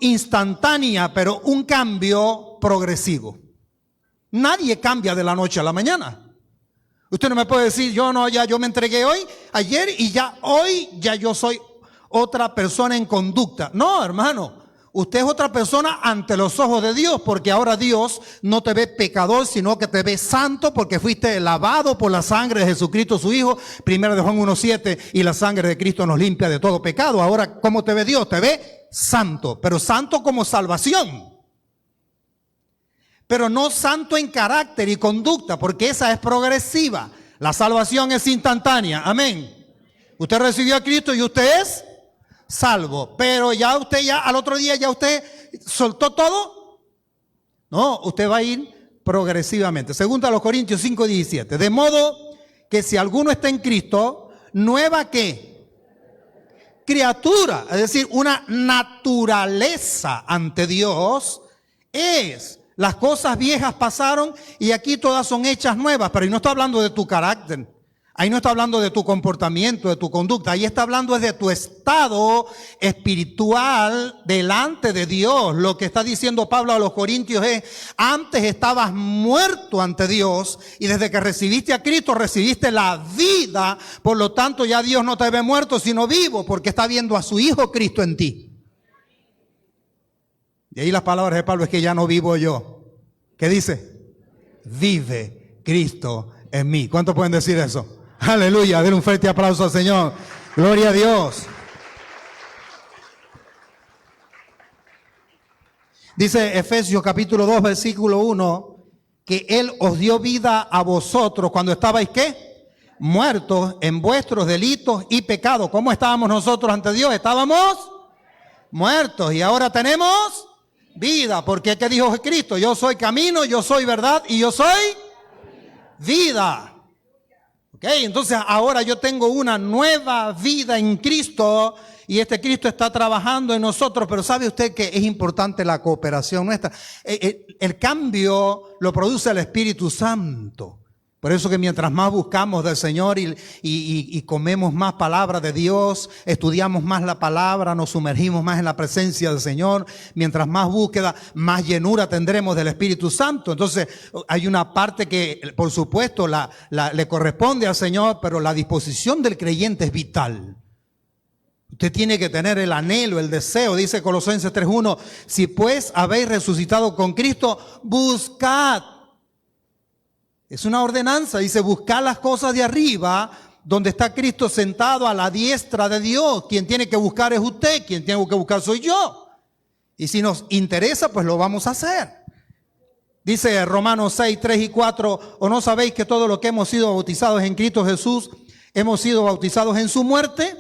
instantánea, pero un cambio progresivo. Nadie cambia de la noche a la mañana. Usted no me puede decir, yo me entregué ayer y hoy yo soy otra persona en conducta. No, hermano, usted es otra persona ante los ojos de Dios, porque ahora Dios no te ve pecador, sino que te ve santo, porque fuiste lavado por la sangre de Jesucristo su Hijo, 1 de Juan 1:7, y la sangre de Cristo nos limpia de todo pecado. Ahora, ¿cómo te ve Dios? Te ve santo, pero santo como salvación. Pero no santo en carácter y conducta, porque esa es progresiva. La salvación es instantánea. Amén. Usted recibió a Cristo y usted es salvo. Pero al otro día ya usted soltó todo. No, usted va a ir progresivamente. Segunda a los Corintios 5:17. De modo que si alguno está en Cristo, nueva ¿qué? Criatura, es decir, una naturaleza ante Dios es. Las cosas viejas pasaron y aquí todas son hechas nuevas, pero ahí no está hablando de tu carácter, ahí no está hablando de tu comportamiento, de tu conducta, ahí está hablando de tu estado espiritual delante de Dios. Lo que está diciendo Pablo a los Corintios es, antes estabas muerto ante Dios y desde que recibiste a Cristo recibiste la vida, por lo tanto ya Dios no te ve muerto sino vivo, porque está viendo a su Hijo Cristo en ti. Y ahí las palabras de Pablo es que ya no vivo yo. ¿Qué dice? Vive Cristo en mí. ¿Cuántos pueden decir eso? Aleluya, denle un fuerte aplauso al Señor. Gloria a Dios. Dice Efesios capítulo 2, versículo 1, que Él os dio vida a vosotros cuando estabais, ¿qué? Muertos en vuestros delitos y pecados. ¿Cómo estábamos nosotros ante Dios? Estábamos muertos y ahora tenemos vida, porque ¿qué dijo Cristo? Yo soy camino, yo soy verdad y yo soy vida. Ok, entonces ahora yo tengo una nueva vida en Cristo y este Cristo está trabajando en nosotros, pero ¿sabe usted que es importante la cooperación nuestra? El cambio lo produce el Espíritu Santo. Por eso que mientras más buscamos del Señor y comemos más palabra de Dios, estudiamos más la palabra, nos sumergimos más en la presencia del Señor, mientras más búsqueda, más llenura tendremos del Espíritu Santo. Entonces hay una parte que por supuesto le corresponde al Señor, pero la disposición del creyente es vital. Usted tiene que tener el anhelo, el deseo, dice Colosenses 3:1, si pues habéis resucitado con Cristo, buscad. Es una ordenanza, dice, buscar las cosas de arriba, donde está Cristo sentado a la diestra de Dios. Quien tiene que buscar es usted, quien tiene que buscar soy yo. Y si nos interesa, pues lo vamos a hacer. Dice Romanos 6:3-4, ¿o no sabéis que todo lo que hemos sido bautizados en Cristo Jesús, hemos sido bautizados en su muerte?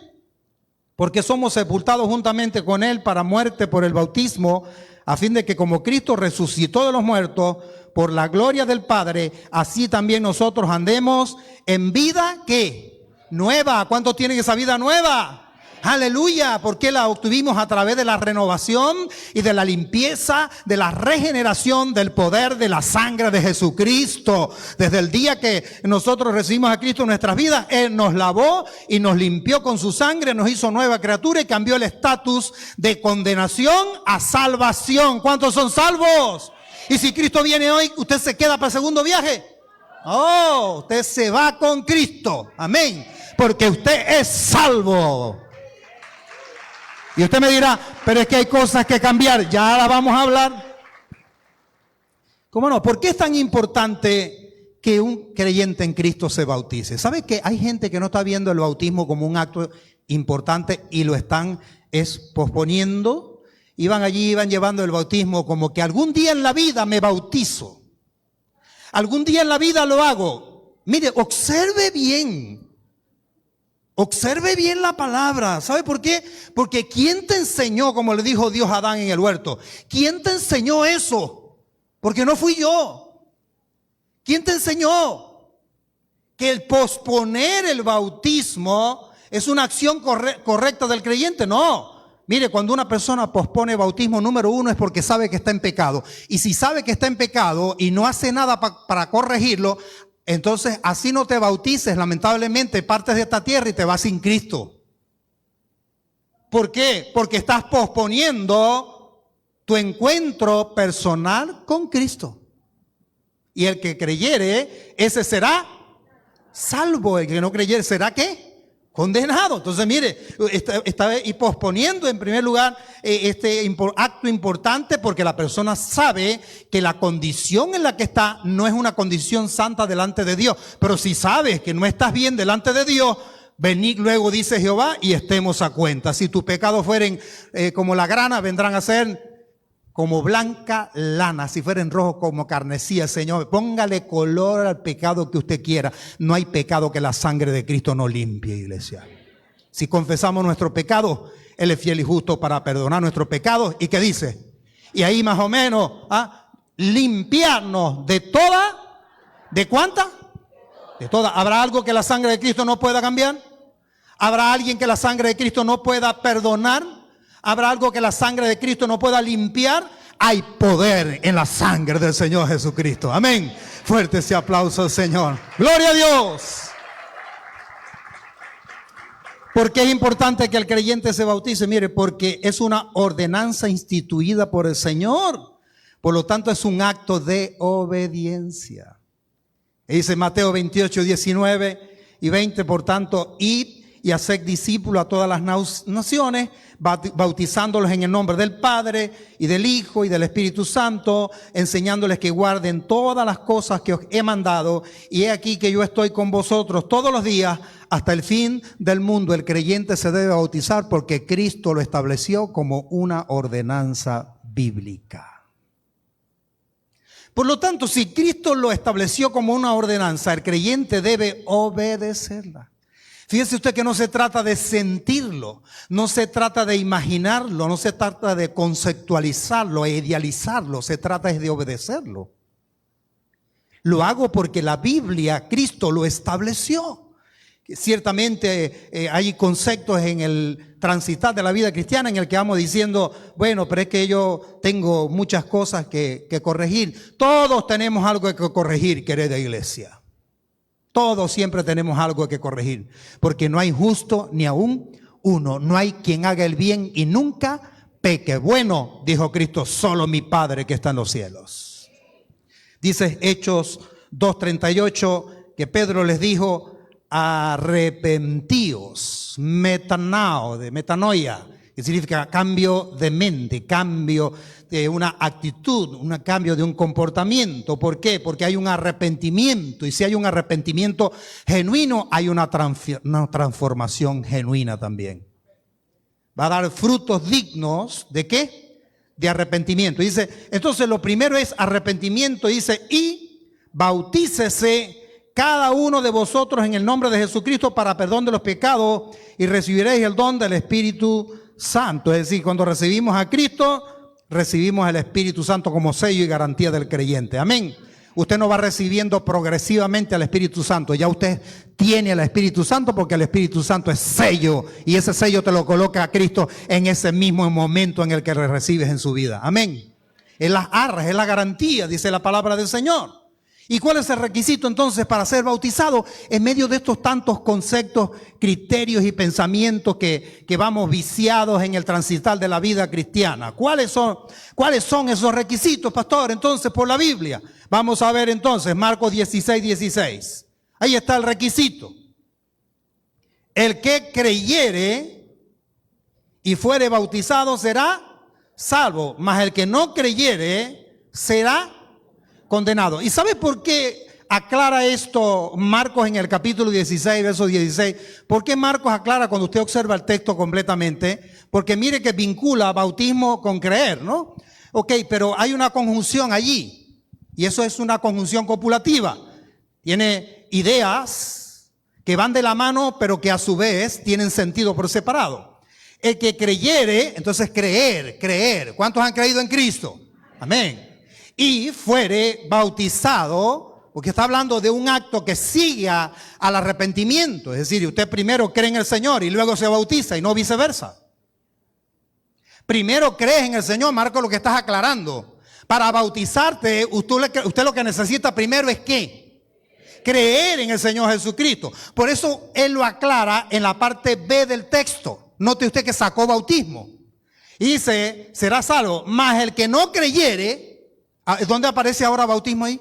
Porque somos sepultados juntamente con Él para muerte por el bautismo, a fin de que como Cristo resucitó de los muertos, por la gloria del Padre, así también nosotros andemos en vida, ¿qué? Nueva. ¿Cuántos tienen esa vida nueva? Aleluya, porque la obtuvimos a través de la renovación y de la limpieza, de la regeneración del poder de la sangre de Jesucristo. Desde el día que nosotros recibimos a Cristo en nuestras vidas, Él nos lavó y nos limpió con su sangre, nos hizo nueva criatura y cambió el estatus de condenación a salvación. ¿Cuántos son salvos? Y si Cristo viene hoy, ¿usted se queda para el segundo viaje? Oh, usted se va con Cristo. Amén. Porque usted es salvo. Y usted me dirá, pero es que hay cosas que cambiar. Ya las vamos a hablar. ¿Cómo no? ¿Por qué es tan importante que un creyente en Cristo se bautice? ¿Sabe que hay gente que no está viendo el bautismo como un acto importante y lo están posponiendo? Iban llevando el bautismo como que algún día en la vida me bautizo. Algún día en la vida lo hago. Mire, observe bien la palabra. ¿Sabe por qué? Porque ¿quién te enseñó, como le dijo Dios a Adán en el huerto? ¿Quién te enseñó eso? Porque no fui yo. ¿Quién te enseñó que el posponer el bautismo es una acción correcta del creyente? No. Mire, cuando una persona pospone bautismo, número uno es porque sabe que está en pecado. Y si sabe que está en pecado y no hace nada para corregirlo, entonces así no te bautices, lamentablemente partes de esta tierra y te vas sin Cristo. ¿Por qué? Porque estás posponiendo tu encuentro personal con Cristo. Y el que creyere, ese será salvo. El que no creyere, ¿será qué? Condenado. Entonces, mire, está y posponiendo en primer lugar este acto importante, porque la persona sabe que la condición en la que está no es una condición santa delante de Dios. Pero si sabes que no estás bien delante de Dios, venid luego, dice Jehová, y estemos a cuenta. Si tus pecados fueren como la grana, vendrán a ser como blanca lana. Si fueren rojos como carnesía. Señor, póngale color al pecado que usted quiera. No hay pecado que la sangre de Cristo no limpie, iglesia. Si confesamos nuestros pecados, Él es fiel y justo para perdonar nuestros pecados. ¿Y qué dice? Y ahí más o menos, limpiarnos de toda. ¿De cuánta? De toda. ¿Habrá algo que la sangre de Cristo no pueda cambiar? ¿Habrá alguien que la sangre de Cristo no pueda perdonar? ¿Habrá algo que la sangre de Cristo no pueda limpiar? Hay poder en la sangre del Señor Jesucristo. Amén. Fuerte ese aplauso al Señor. ¡Gloria a Dios! ¿Por qué es importante que el creyente se bautice? Mire, porque es una ordenanza instituida por el Señor. Por lo tanto, es un acto de obediencia. Y dice Mateo 28, 19 y 20, por tanto, id y haced discípulos a todas las naciones, bautizándolos en el nombre del Padre y del Hijo y del Espíritu Santo, enseñándoles que guarden todas las cosas que os he mandado. Y he aquí que yo estoy con vosotros todos los días hasta el fin del mundo. El creyente se debe bautizar porque Cristo lo estableció como una ordenanza bíblica. Por lo tanto, si Cristo lo estableció como una ordenanza, el creyente debe obedecerla. Fíjese usted que no se trata de sentirlo, no se trata de imaginarlo, no se trata de conceptualizarlo e idealizarlo, se trata de obedecerlo. Lo hago porque la Biblia, Cristo lo estableció. Ciertamente hay conceptos en el transitar de la vida cristiana en el que vamos diciendo, bueno, pero es que yo tengo muchas cosas que corregir. Todos tenemos algo que corregir, querida iglesia. Todos siempre tenemos algo que corregir, porque no hay justo ni aún uno. No hay quien haga el bien y nunca peque. Bueno, dijo Cristo, solo mi Padre que está en los cielos. Dice Hechos 2:38 que Pedro les dijo, arrepentíos, metanao, de metanoia, que significa cambio de mente, cambio de una actitud, un cambio de un comportamiento. ¿Por qué? Porque hay un arrepentimiento, y si hay un arrepentimiento genuino, hay una transformación genuina también. Va a dar frutos dignos, ¿de qué? De arrepentimiento. Dice, entonces lo primero es arrepentimiento, dice, y bautícese cada uno de vosotros en el nombre de Jesucristo para perdón de los pecados y recibiréis el don del Espíritu Santo. Es decir, cuando recibimos a Cristo, recibimos el Espíritu Santo como sello y garantía del creyente. Amén. Usted no va recibiendo progresivamente al Espíritu Santo. Ya usted tiene el Espíritu Santo porque el Espíritu Santo es sello. Y ese sello te lo coloca a Cristo en ese mismo momento en el que le recibes en su vida. Amén. Es las arras, es la garantía, dice la palabra del Señor. ¿Y cuál es el requisito entonces para ser bautizado? En medio de estos tantos conceptos, criterios y pensamientos que vamos viciados en el transitar de la vida cristiana. ¿Cuáles son esos requisitos, pastor? Entonces, por la Biblia. Vamos a ver entonces Marcos 16:16. Ahí está el requisito. El que creyere y fuere bautizado será salvo, mas el que no creyere será condenado. ¿Y sabe por qué aclara esto Marcos en el capítulo 16, verso 16? ¿Por qué Marcos aclara cuando usted observa el texto completamente? Porque mire que vincula bautismo con creer, ¿no? Ok, pero hay una conjunción allí, y eso es una conjunción copulativa. Tiene ideas que van de la mano, pero que a su vez tienen sentido por separado. El que creyere, entonces creer. ¿Cuántos han creído en Cristo? Amén. Y fuere bautizado, porque está hablando de un acto que sigue al arrepentimiento. Es decir, usted primero cree en el Señor y luego se bautiza, y no viceversa. Primero crees en el Señor, Marco, lo que estás aclarando. Para bautizarte, usted lo que necesita primero es ¿qué? Creer en el Señor Jesucristo. Por eso Él lo aclara en la parte B del texto. Note usted que sacó bautismo. Y dice, será salvo. Mas el que no creyere, ¿dónde aparece ahora bautismo ahí?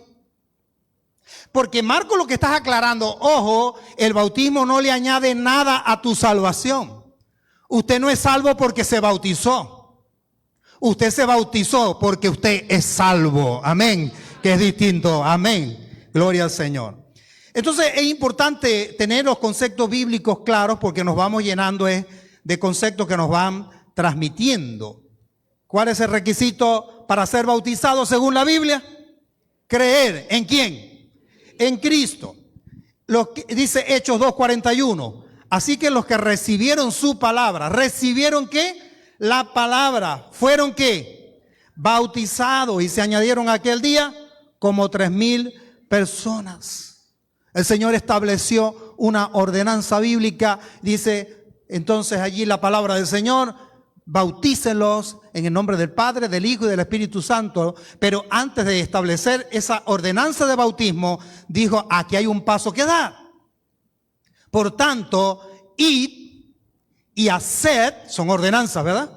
Porque Marco lo que estás aclarando, ojo, el bautismo no le añade nada a tu salvación. Usted no es salvo porque se bautizó. Usted se bautizó porque usted es salvo. Amén. Que es distinto. Amén. Gloria al Señor. Entonces es importante tener los conceptos bíblicos claros porque nos vamos llenando de conceptos que nos van transmitiendo. ¿Cuál es el requisito para ser bautizado según la Biblia? Creer. ¿En quién? En Cristo. Dice Hechos 2:41. Así que los que recibieron su palabra, ¿recibieron qué? La palabra. ¿Fueron qué? Bautizados, y se añadieron aquel día como 3,000 personas. El Señor estableció una ordenanza bíblica. Dice entonces allí la palabra del Señor: bautícenlos en el nombre del Padre, del Hijo y del Espíritu Santo. Pero antes de establecer esa ordenanza de bautismo, dijo: aquí hay un paso que dar. Por tanto, id y haced, son ordenanzas, ¿verdad?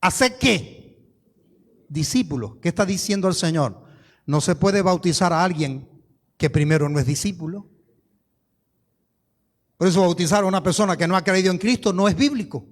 ¿Haced qué? Discípulos. ¿Qué está diciendo el Señor? No se puede bautizar a alguien que primero no es discípulo. Por eso bautizar a una persona que no ha creído en Cristo no es bíblico.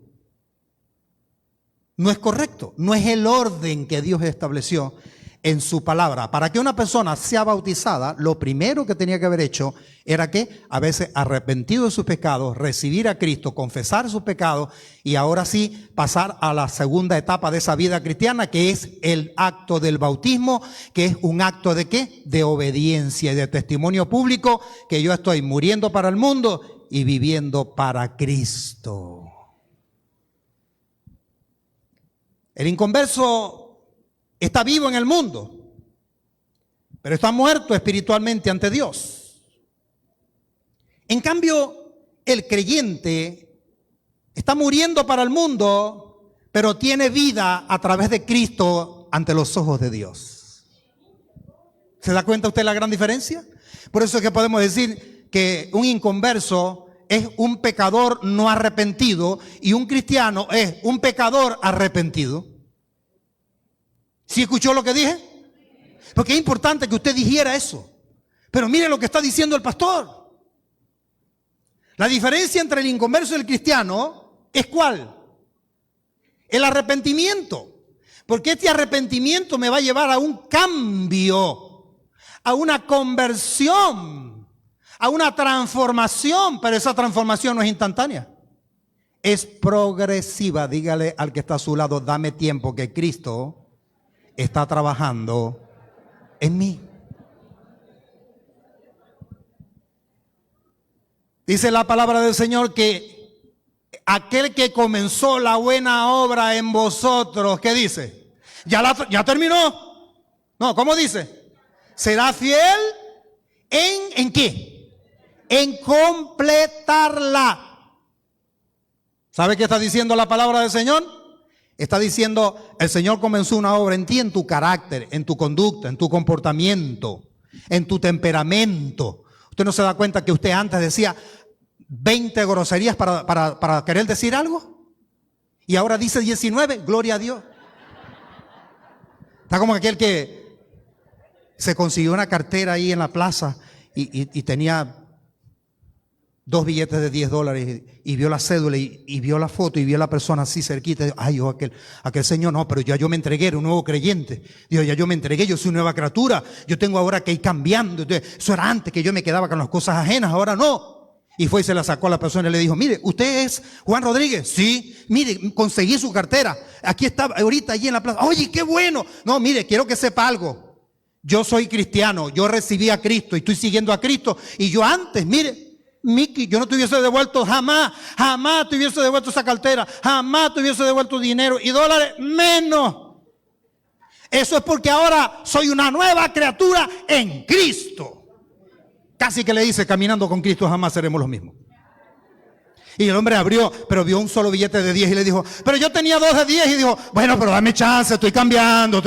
No es correcto. No es el orden que Dios estableció en su palabra. Para que una persona sea bautizada, lo primero que tenía que haber hecho era que haberse arrepentido de sus pecados, recibir a Cristo, confesar sus pecados y ahora sí pasar a la segunda etapa de esa vida cristiana, que es el acto del bautismo, que es un acto de ¿qué? De obediencia y de testimonio público, que yo estoy muriendo para el mundo y viviendo para Cristo. El inconverso está vivo en el mundo, pero está muerto espiritualmente ante Dios. En cambio, el creyente está muriendo para el mundo, pero tiene vida a través de Cristo ante los ojos de Dios. ¿Se da cuenta usted la gran diferencia? Por eso es que podemos decir que un inconverso es un pecador no arrepentido y un cristiano es un pecador arrepentido. ¿Sí escuchó lo que dije? Porque es importante que usted dijera eso. Pero mire lo que está diciendo el pastor. La diferencia entre el inconverso y el cristiano es ¿cuál? El arrepentimiento. Porque este arrepentimiento me va a llevar a un cambio, a una conversión, a una transformación. Pero esa transformación no es instantánea. Es progresiva. Dígale al que está a su lado: dame tiempo, que Cristo está trabajando en mí. Dice la palabra del Señor que aquel que comenzó la buena obra en vosotros, ¿qué dice? ¿Ya terminó? No, ¿cómo dice? Será fiel ¿en qué? En completarla. ¿Sabe qué está diciendo la palabra del Señor? Está diciendo: el Señor comenzó una obra en ti, en tu carácter, en tu conducta, en tu comportamiento, en tu temperamento. ¿Usted no se da cuenta que usted antes decía 20 groserías para querer decir algo? Y ahora dice 19, gloria a Dios. Está como aquel que se consiguió una cartera ahí en la plaza y tenía 2 billetes de $10 y vio la cédula y vio la foto y vio a la persona así cerquita. Ay, yo aquel señor, no, pero ya yo me entregué, era un nuevo creyente. Dijo: ya yo me entregué, yo soy una nueva criatura. Yo tengo ahora que ir cambiando. Entonces, eso era antes, que yo me quedaba con las cosas ajenas, ahora no. Y fue y se la sacó a la persona y le dijo: mire, ¿usted es Juan Rodríguez? Sí. Mire, conseguí su cartera. Aquí está, ahorita allí en la plaza. Oye, qué bueno. No, mire, quiero que sepa algo. Yo soy cristiano, yo recibí a Cristo y estoy siguiendo a Cristo. Y yo antes, mire, Mickey, yo no te hubiese devuelto jamás te hubiese devuelto esa cartera, jamás te hubiese devuelto dinero y dólares menos. Eso es porque ahora soy una nueva criatura en Cristo. Casi que le dice: caminando con Cristo jamás seremos los mismos. Y el hombre abrió, pero vio un solo billete de 10 y le dijo: pero yo tenía 2 de 10. Y dijo: bueno, pero dame chance, estoy cambiando,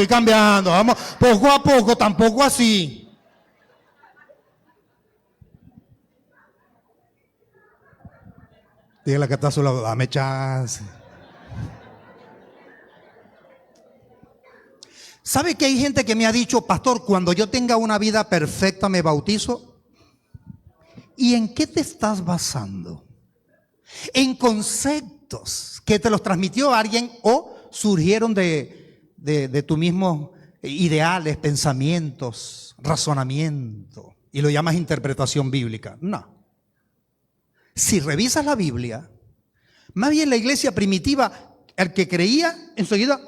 vamos poco a poco, tampoco así. Dígale que está a su lado, dame chance. ¿Sabe que hay gente que me ha dicho, pastor, cuando yo tenga una vida perfecta me bautizo? ¿Y en qué te estás basando? ¿En conceptos que te los transmitió alguien o surgieron de tus mismos ideales, pensamientos, razonamiento? Y lo llamas interpretación bíblica. No. Si revisas la Biblia, más bien la iglesia primitiva, el que creía, enseguida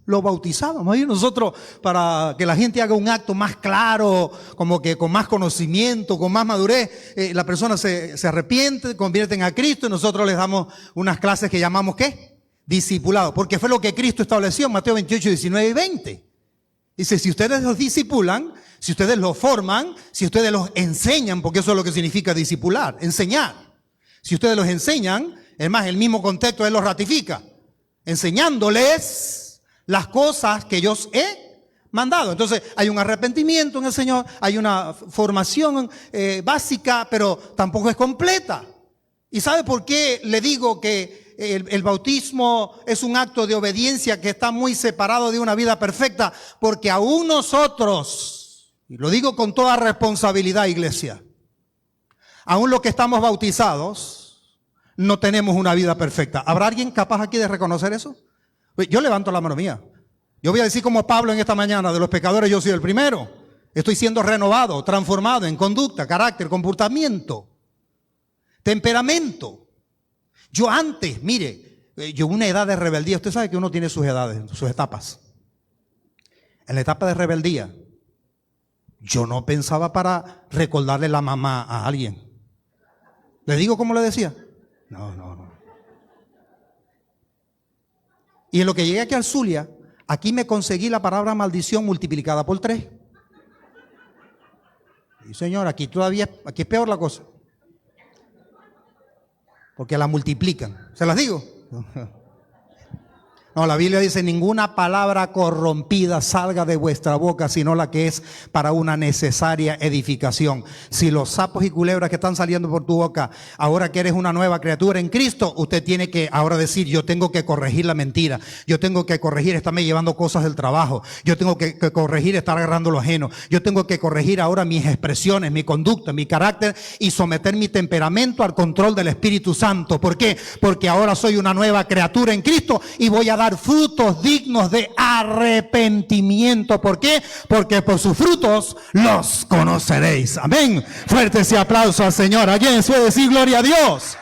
lo bautizaba. Más bien nosotros, para que la gente haga un acto más claro, como que con más conocimiento, con más madurez, la persona se arrepiente, convierten a Cristo y nosotros les damos unas clases que llamamos ¿qué? Discipulado. Porque fue lo que Cristo estableció en Mateo 28, 19 y 20. Dice, si ustedes los discipulan, si ustedes los forman, si ustedes los enseñan, porque eso es lo que significa discipular, enseñar. Si ustedes los enseñan, es más, el mismo contexto él los ratifica, enseñándoles las cosas que yo os he mandado. Entonces hay un arrepentimiento en el Señor, hay una formación básica, pero tampoco es completa. ¿Y sabe por qué le digo que el bautismo es un acto de obediencia que está muy separado de una vida perfecta? Porque aún nosotros, y lo digo con toda responsabilidad, iglesia, aún los que estamos bautizados, no tenemos una vida perfecta. ¿Habrá alguien capaz aquí de reconocer eso? Yo levanto la mano mía. Yo voy a decir como Pablo en esta mañana, de los pecadores yo soy el primero. Estoy siendo renovado, transformado en conducta, carácter, comportamiento, temperamento. Yo antes, mire, yo una edad de rebeldía, usted sabe que uno tiene sus edades, sus etapas. En la etapa de rebeldía, yo no pensaba para recordarle la mamá a alguien. ¿Le digo cómo le decía? No. Y en lo que llegué aquí al Zulia, aquí me conseguí la palabra maldición multiplicada por 3. Y señor, aquí es peor la cosa. Porque la multiplican. ¿Se las digo? No, la Biblia dice, ninguna palabra corrompida salga de vuestra boca, sino la que es para una necesaria edificación. Si los sapos y culebras que están saliendo por tu boca, ahora que eres una nueva criatura en Cristo, usted tiene que ahora decir, yo tengo que corregir la mentira, yo tengo que corregir estarme llevando cosas del trabajo, yo tengo que corregir estar agarrando lo ajeno, yo tengo que corregir ahora mis expresiones, mi conducta, mi carácter y someter mi temperamento al control del Espíritu Santo. ¿Por qué? Porque ahora soy una nueva criatura en Cristo y voy a dar frutos dignos de arrepentimiento. ¿Por qué? Porque por sus frutos los conoceréis. Amén. Fuerte ese aplauso al Señor. ¿Alguien puede decir gloria a Dios?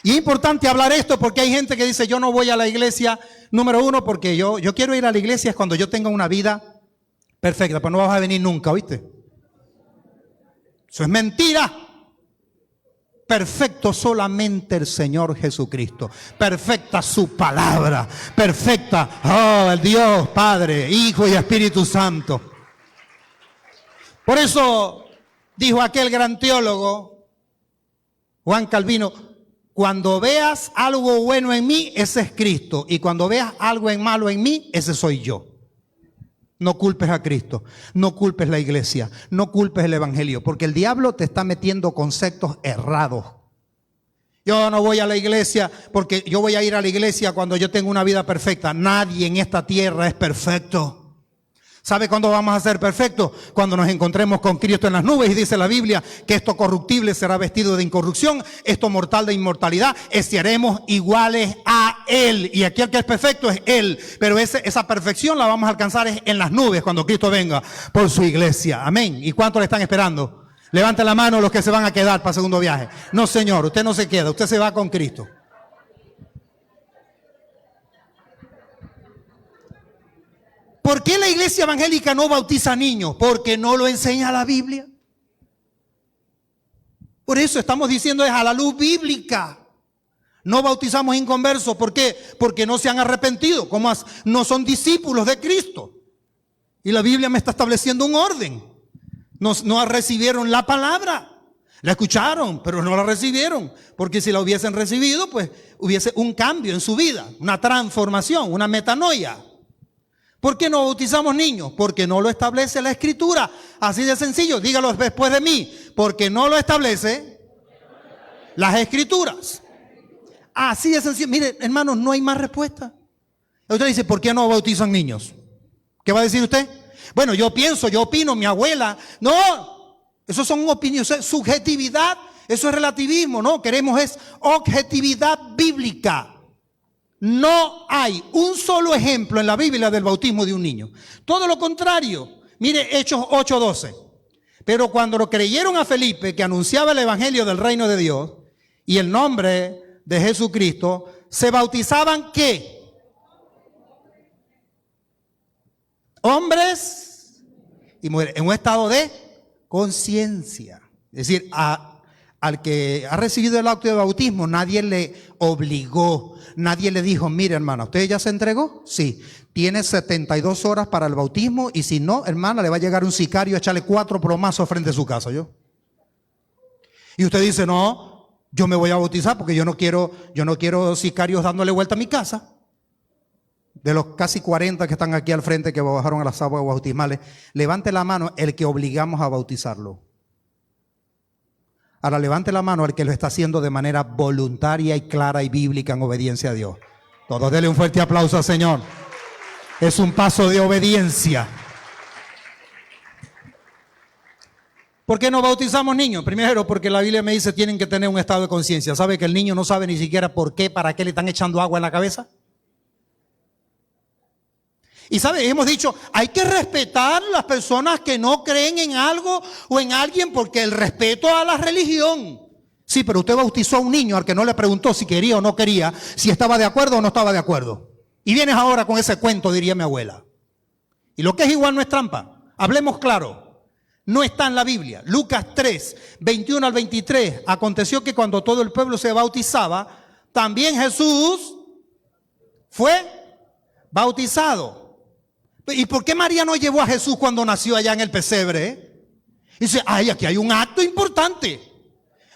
Y es importante hablar esto porque hay gente que dice, yo no voy a la iglesia, número uno, porque yo quiero ir a la iglesia cuando yo tenga una vida perfecta, pero no vas a venir nunca, ¿oíste? Eso es mentira. Perfecto solamente el Señor Jesucristo. Perfecta su palabra. Perfecta, el Dios, Padre, Hijo y Espíritu Santo. Por eso dijo aquel gran teólogo, Juan Calvino, cuando veas algo bueno en mí, ese es Cristo. Y cuando veas algo malo en mí, ese soy yo. No culpes a Cristo, no culpes la iglesia, no culpes el evangelio, porque el diablo te está metiendo conceptos errados. Yo no voy a la iglesia porque yo voy a ir a la iglesia cuando yo tenga una vida perfecta. Nadie en esta tierra es perfecto. ¿Sabe cuándo vamos a ser perfectos? Cuando nos encontremos con Cristo en las nubes, y dice la Biblia que esto corruptible será vestido de incorrupción, esto mortal de inmortalidad, seremos iguales a Él. Y aquí el que es perfecto es Él, pero esa perfección la vamos a alcanzar en las nubes cuando Cristo venga por su iglesia. Amén. ¿Y cuántos le están esperando? Levanten la mano los que se van a quedar para el segundo viaje. No, señor, usted no se queda, usted se va con Cristo. ¿Por qué la iglesia evangélica no bautiza niños? Porque no lo enseña la Biblia. Por eso estamos diciendo es a la luz bíblica. No bautizamos inconversos. ¿Por qué? Porque no se han arrepentido. ¿Cómo no son discípulos de Cristo? Y la Biblia me está estableciendo un orden. No recibieron la palabra. La escucharon, pero no la recibieron. Porque si la hubiesen recibido, pues hubiese un cambio en su vida. Una transformación, una metanoia. ¿Por qué no bautizamos niños? Porque no lo establece la Escritura. Así de sencillo. Dígalo después de mí. Porque no lo establece Las Escrituras. Así de sencillo. Mire, hermanos, no hay más respuesta. Usted dice, ¿por qué no bautizan niños? ¿Qué va a decir usted? Bueno, yo pienso, yo opino, mi abuela. No, eso son opiniones, eso es subjetividad, eso es relativismo. No, queremos es objetividad bíblica. No hay un solo ejemplo en la Biblia del bautismo de un niño. Todo lo contrario. Mire Hechos 8:12. Pero cuando lo creyeron a Felipe, que anunciaba el evangelio del reino de Dios y el nombre de Jesucristo, se bautizaban ¿qué? Hombres y mujeres, en un estado de conciencia. Es decir, al que ha recibido el acto de bautismo, nadie le obligó, nadie le dijo, mire hermana, ¿usted ya se entregó? Sí, tiene 72 horas para el bautismo y si no, hermana, le va a llegar un sicario a echarle 4 plomazos frente a su casa, ¿yo? Y usted dice, no, yo me voy a bautizar porque yo no quiero sicarios dándole vuelta a mi casa. De los casi 40 que están aquí al frente que bajaron a las aguas bautismales, levante la mano el que obligamos a bautizarlo. Ahora levante la mano el que lo está haciendo de manera voluntaria y clara y bíblica en obediencia a Dios. Todos denle un fuerte aplauso al Señor. Es un paso de obediencia. ¿Por qué no bautizamos niños? Primero, porque la Biblia me dice tienen que tener un estado de conciencia. ¿Sabe que el niño no sabe ni siquiera por qué, para qué le están echando agua en la cabeza? Y sabe, hemos dicho, hay que respetar a las personas que no creen en algo o en alguien porque el respeto a la religión. Sí, pero usted bautizó a un niño al que no le preguntó si quería o no quería, si estaba de acuerdo o no estaba de acuerdo. Y vienes ahora con ese cuento, diría mi abuela. Y lo que es igual no es trampa. Hablemos claro. No está en la Biblia. Lucas 3, 21 al 23. Aconteció que cuando todo el pueblo se bautizaba, también Jesús fue bautizado. ¿Y por qué María no llevó a Jesús cuando nació allá en el pesebre? Dice, ay, aquí hay un acto importante.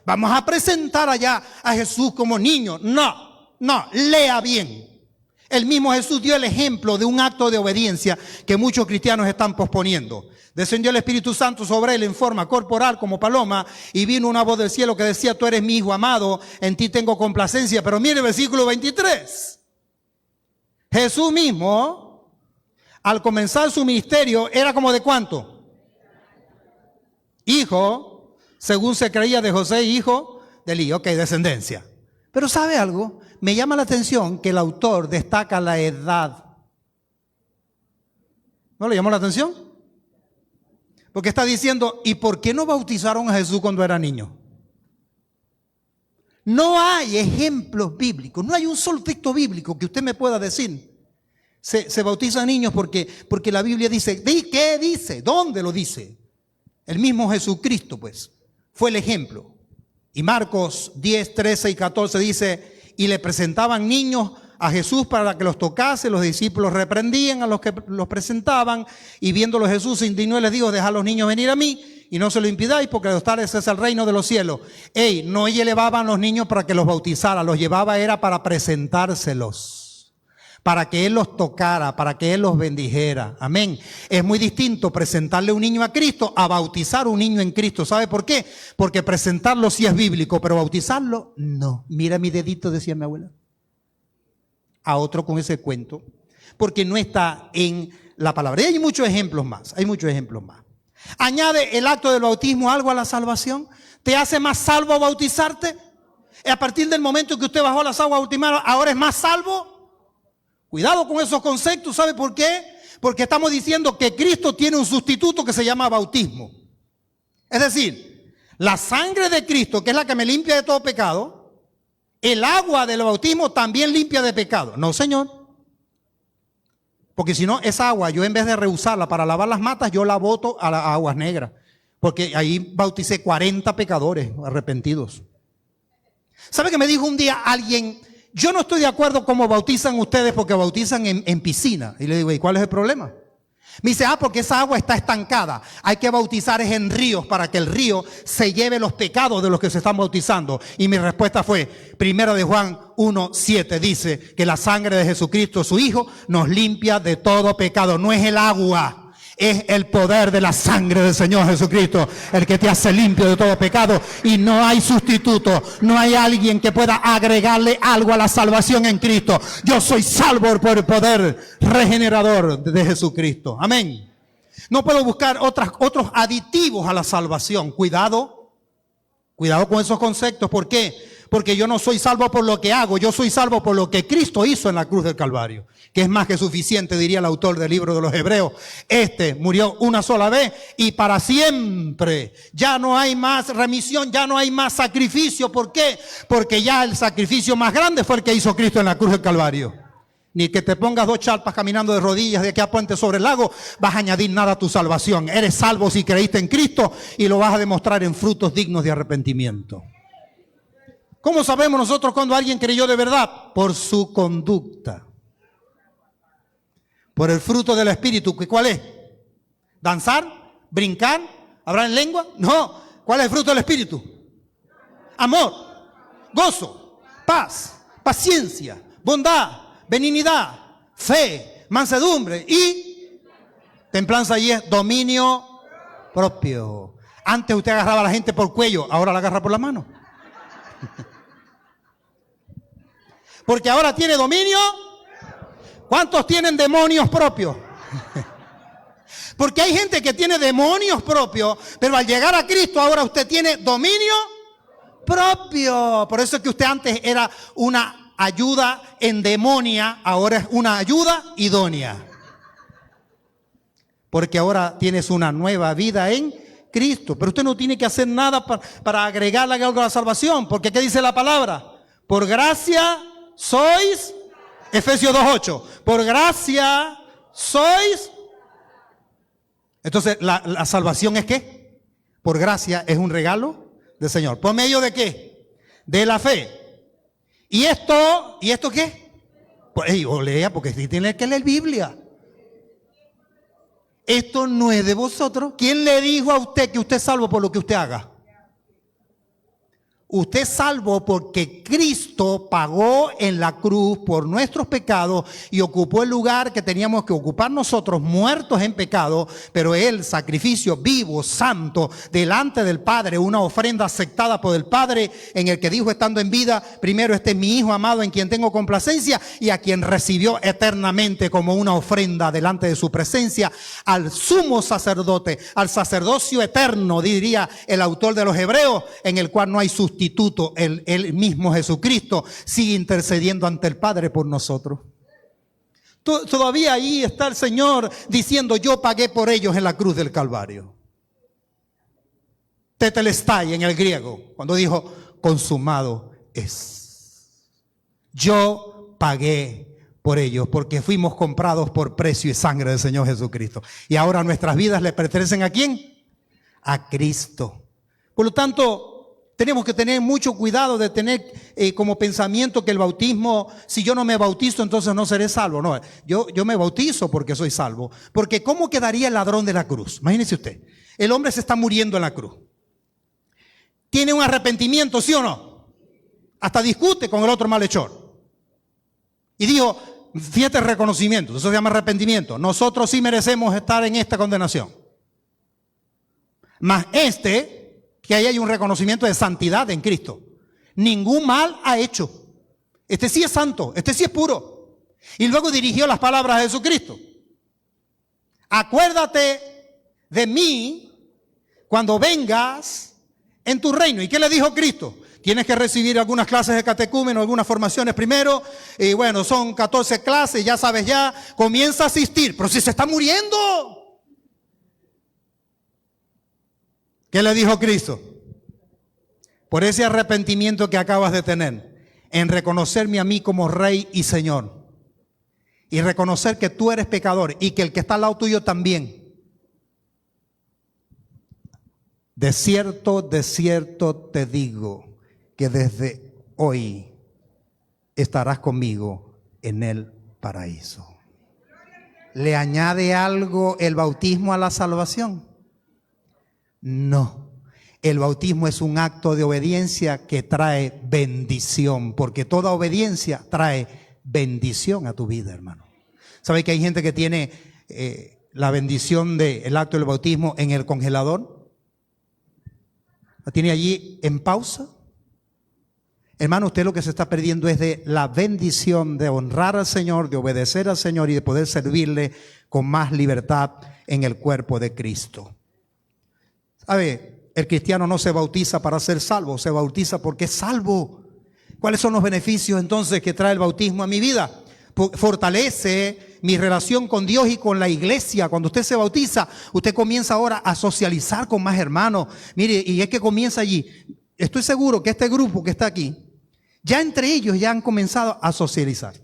Vamos a presentar allá a Jesús como niño. No, lea bien. El mismo Jesús dio el ejemplo de un acto de obediencia que muchos cristianos están posponiendo. Descendió el Espíritu Santo sobre él en forma corporal como paloma y vino una voz del cielo que decía, tú eres mi hijo amado, en ti tengo complacencia. Pero mire el versículo 23. Jesús mismo, al comenzar su ministerio, era como de ¿cuánto? Hijo, según se creía de José, hijo de Elí. Ok, descendencia. Pero ¿sabe algo? Me llama la atención que el autor destaca la edad. ¿No le llamó la atención? Porque está diciendo, ¿y por qué no bautizaron a Jesús cuando era niño? No hay ejemplos bíblicos, no hay un solo texto bíblico que usted me pueda decir. Se bautizan niños porque la Biblia dice, ¿qué dice? ¿Dónde lo dice? El mismo Jesucristo, pues, fue el ejemplo. Y Marcos 10, 13 y 14 dice, y le presentaban niños a Jesús para que los tocase, los discípulos reprendían a los que los presentaban, y viéndolo Jesús se indignó y les dijo, dejad a los niños venir a mí, y no se lo impidáis, porque de los tales es el reino de los cielos. No llevaban los niños para que los bautizara, los llevaba era para presentárselos, para que Él los tocara, para que Él los bendijera. Amén. Es muy distinto presentarle un niño a Cristo a bautizar un niño en Cristo. ¿Sabe por qué? Porque presentarlo sí es bíblico, pero bautizarlo no. Mira mi dedito, decía mi abuela. A otro con ese cuento, porque no está en la palabra. Y hay muchos ejemplos más, Añade el acto del bautismo algo a la salvación. ¿Te hace más salvo bautizarte? A partir del momento que usted bajó las aguas bautismales, ¿ahora es más salvo? Cuidado con esos conceptos, ¿sabe por qué? Porque estamos diciendo que Cristo tiene un sustituto que se llama bautismo. Es decir, la sangre de Cristo, que es la que me limpia de todo pecado, el agua del bautismo también limpia de pecado. No, señor. Porque si no, esa agua, yo en vez de reusarla para lavar las matas, yo la boto a las aguas negras. Porque ahí bauticé 40 pecadores arrepentidos. ¿Sabe que me dijo un día alguien? Yo no estoy de acuerdo cómo bautizan ustedes porque bautizan en piscina. Y le digo, ¿y cuál es el problema? Me dice, porque esa agua está estancada. Hay que bautizar en ríos para que el río se lleve los pecados de los que se están bautizando. Y mi respuesta fue, 1 de Juan 1:7 dice que la sangre de Jesucristo, su Hijo, nos limpia de todo pecado. No es el agua. Es el poder de la sangre del Señor Jesucristo el que te hace limpio de todo pecado, y no hay sustituto, no hay alguien que pueda agregarle algo a la salvación en Cristo. Yo soy salvo por el poder regenerador de Jesucristo. Amén. No puedo buscar otros aditivos a la salvación. Cuidado con esos conceptos. ¿Por qué? Porque yo no soy salvo por lo que hago, yo soy salvo por lo que Cristo hizo en la cruz del Calvario, que es más que suficiente, diría el autor del libro de los Hebreos. Este murió una sola vez y para siempre. Ya no hay más remisión, ya no hay más sacrificio. ¿Por qué? Porque ya el sacrificio más grande fue el que hizo Cristo en la cruz del Calvario. Ni que te pongas 2 chalpas caminando de rodillas de aquí a Puente sobre el Lago vas a añadir nada a tu salvación. Eres salvo si creíste en Cristo y lo vas a demostrar en frutos dignos de arrepentimiento. ¿Cómo sabemos nosotros cuando alguien creyó de verdad? Por su conducta. Por el fruto del Espíritu. ¿Cuál es? ¿Danzar? ¿Brincar? ¿Hablar en lengua? No. ¿Cuál es el fruto del Espíritu? Amor, gozo, paz, paciencia, bondad, benignidad, fe, mansedumbre y templanza. Y es dominio propio. Antes usted agarraba a la gente por el cuello, ahora la agarra por la mano. Porque ahora tiene dominio. ¿Cuántos tienen demonios propios? Porque hay gente que tiene demonios propios, pero al llegar a Cristo ahora usted tiene dominio propio. Por eso es que usted antes era una ayuda endemonia, ahora es una ayuda idónea. Porque ahora tienes una nueva vida en Cristo. Pero usted no tiene que hacer nada para agregarle algo a la salvación. Porque ¿qué dice la palabra? Por gracia sois, Efesios 2:8. Por gracia sois. Entonces, la salvación es ¿qué? Por gracia es un regalo del Señor. ¿Por medio de qué? De la fe. ¿Y esto qué? Pues, lea, porque tiene que leer Biblia. Esto no es de vosotros. ¿Quién le dijo a usted que usted es salvo por lo que usted haga? Usted es salvo porque Cristo pagó en la cruz por nuestros pecados y ocupó el lugar que teníamos que ocupar nosotros, muertos en pecado, pero Él, sacrificio vivo, santo, delante del Padre, una ofrenda aceptada por el Padre, en el que dijo estando en vida: primero, este es mi Hijo amado en quien tengo complacencia, y a quien recibió eternamente como una ofrenda delante de su presencia, al sumo sacerdote, al sacerdocio eterno, diría el autor de los Hebreos, en el cual no hay sustituto. El mismo Jesucristo sigue intercediendo ante el Padre por nosotros. Todavía ahí está el Señor diciendo: yo pagué por ellos en la cruz del Calvario. Tetelestai en el griego, cuando dijo consumado es. Yo pagué por ellos porque fuimos comprados por precio y sangre del Señor Jesucristo. Y ahora nuestras vidas le pertenecen ¿a quién? A Cristo. Por lo tanto, tenemos que tener mucho cuidado de tener como pensamiento que el bautismo, si yo no me bautizo, entonces no seré salvo. No, yo me bautizo porque soy salvo. Porque ¿cómo quedaría el ladrón de la cruz? Imagínese usted, el hombre se está muriendo en la cruz. ¿Tiene un arrepentimiento, sí o no? Hasta discute con el otro malhechor. Y dijo, fíjate el reconocimiento, eso se llama arrepentimiento. Nosotros sí merecemos estar en esta condenación. Mas que ahí hay un reconocimiento de santidad en Cristo. Ningún mal ha hecho. Este sí es santo, este sí es puro. Y luego dirigió las palabras a Jesucristo: acuérdate de mí cuando vengas en tu reino. ¿Y qué le dijo Cristo? Tienes que recibir algunas clases de catecúmeno, algunas formaciones primero. Y bueno, son 14 clases, ya sabes ya. Comienza a asistir, pero si se está muriendo. ¿Qué le dijo Cristo? Por ese arrepentimiento que acabas de tener, en reconocerme a mí como Rey y Señor, y reconocer que tú eres pecador y que el que está al lado tuyo también. De cierto te digo que desde hoy estarás conmigo en el paraíso. ¿Le añade algo el bautismo a la salvación? No, el bautismo es un acto de obediencia que trae bendición, porque toda obediencia trae bendición a tu vida, hermano. ¿Sabe que hay gente que tiene la bendición del acto del bautismo en el congelador? ¿La tiene allí en pausa? Hermano, usted lo que se está perdiendo es de la bendición de honrar al Señor, de obedecer al Señor y de poder servirle con más libertad en el cuerpo de Cristo. ¿Sabe? El cristiano no se bautiza para ser salvo, se bautiza porque es salvo. ¿Cuáles son los beneficios entonces que trae el bautismo a mi vida? Fortalece mi relación con Dios y con la iglesia. Cuando usted se bautiza, usted comienza ahora a socializar con más hermanos. Mire, y es que comienza allí. Estoy seguro que este grupo que está aquí, ya entre ellos ya han comenzado a socializar.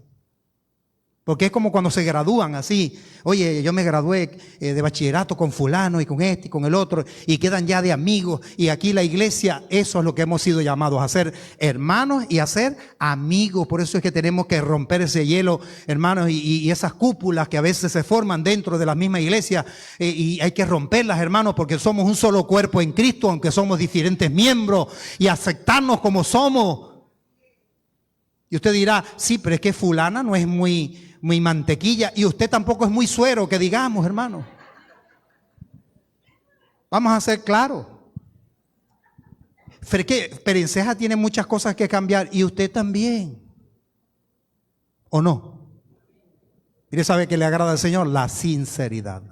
Porque es como cuando se gradúan así. Oye, yo me gradué de bachillerato con fulano y con este y con el otro, y quedan ya de amigos. Y aquí la iglesia, eso es lo que hemos sido llamados, a ser hermanos y a ser amigos. Por eso es que tenemos que romper ese hielo, hermanos, y esas cúpulas que a veces se forman dentro de la misma iglesia, y hay que romperlas, hermanos, porque somos un solo cuerpo en Cristo, aunque somos diferentes miembros, y aceptarnos como somos. Y usted dirá, sí, pero es que fulana no es muy mantequilla, y usted tampoco es muy suero, que digamos, hermano. Vamos a ser claros. Perenceja tiene muchas cosas que cambiar, y usted también. ¿O no? Mire, ¿sabe qué le agrada al Señor? La sinceridad.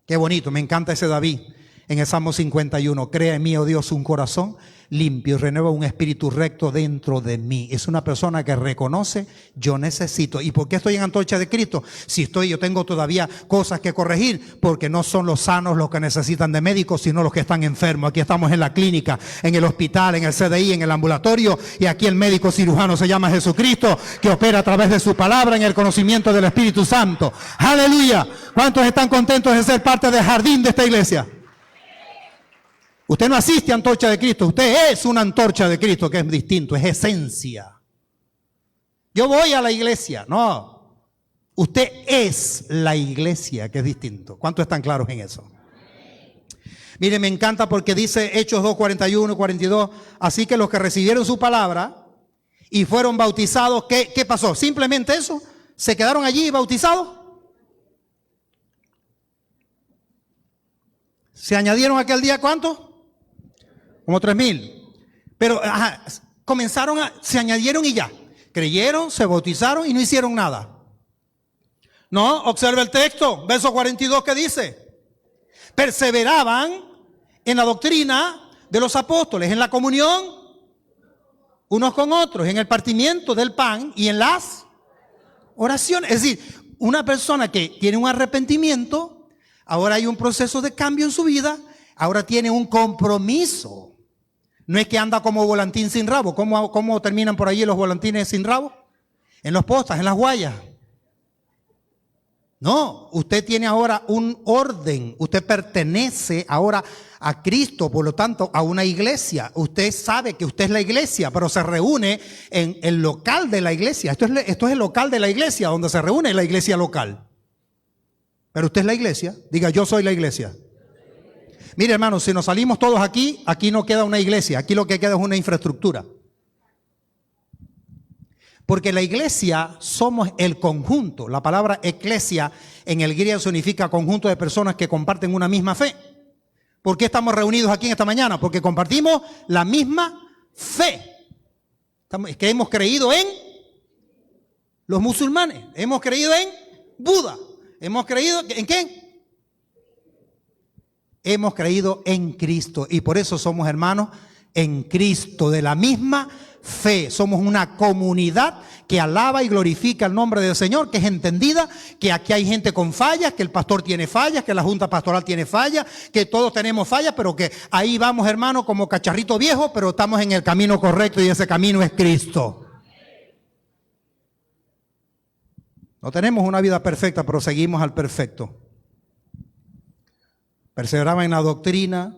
Qué bonito, me encanta ese David en el Salmo 51. Crea en mí, oh Dios, un corazón limpio y renueva un espíritu recto dentro de mí. Es una persona que reconoce, yo necesito. ¿Y por qué estoy en Antorcha de Cristo? Si yo tengo todavía cosas que corregir, porque no son los sanos los que necesitan de médicos, sino los que están enfermos. Aquí estamos en la clínica, en el hospital, en el CDI, en el ambulatorio, y aquí el médico cirujano se llama Jesucristo, que opera a través de su palabra en el conocimiento del Espíritu Santo. ¡Aleluya! ¿Cuántos están contentos de ser parte del jardín de esta iglesia? Usted no asiste a Antorcha de Cristo, usted es una Antorcha de Cristo, que es distinto, es esencia. Yo voy a la iglesia, no. Usted es la iglesia, que es distinto. ¿Cuántos están claros en eso? Mire, me encanta porque dice Hechos 2, 41 y 42, así que los que recibieron su palabra y fueron bautizados, ¿qué pasó? Simplemente eso, se quedaron allí bautizados. ¿Se añadieron aquel día cuántos? Como 3,000. Pero se añadieron y ya. Creyeron, se bautizaron y no hicieron nada. No, observa el texto, verso 42, que dice: perseveraban en la doctrina de los apóstoles, en la comunión unos con otros, en el partimiento del pan y en las oraciones. Es decir, una persona que tiene un arrepentimiento, ahora hay un proceso de cambio en su vida, ahora tiene un compromiso. No es que anda como volantín sin rabo. ¿Cómo terminan por allí los volantines sin rabo? En los postas, en las guayas. No, usted tiene ahora un orden. Usted pertenece ahora a Cristo, por lo tanto, a una iglesia. Usted sabe que usted es la iglesia, pero se reúne en el local de la iglesia. Esto es el local de la iglesia, donde se reúne la iglesia local. Pero usted es la iglesia. Diga, yo soy la iglesia. Mire, hermanos, si nos salimos todos aquí no queda una iglesia, aquí lo que queda es una infraestructura. Porque la iglesia somos el conjunto. La palabra eclesia en el griego significa conjunto de personas que comparten una misma fe. ¿Por qué estamos reunidos aquí en esta mañana? Porque compartimos la misma fe. Que hemos creído en los musulmanes, hemos creído en Buda, hemos creído ¿en qué? Hemos creído en Cristo, y por eso somos hermanos en Cristo, de la misma fe. Somos una comunidad que alaba y glorifica el nombre del Señor, que es entendida, que aquí hay gente con fallas, que el pastor tiene fallas, que la junta pastoral tiene fallas, que todos tenemos fallas, pero que ahí vamos, hermanos, como cacharrito viejo, pero estamos en el camino correcto, y ese camino es Cristo. No tenemos una vida perfecta, pero seguimos al perfecto. Perseveraban en la doctrina,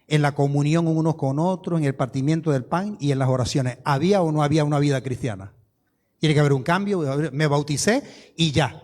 en la comunión unos con otros, en el partimiento del pan y en las oraciones. ¿Había o no había una vida cristiana? Tiene que haber un cambio. Me bauticé y ya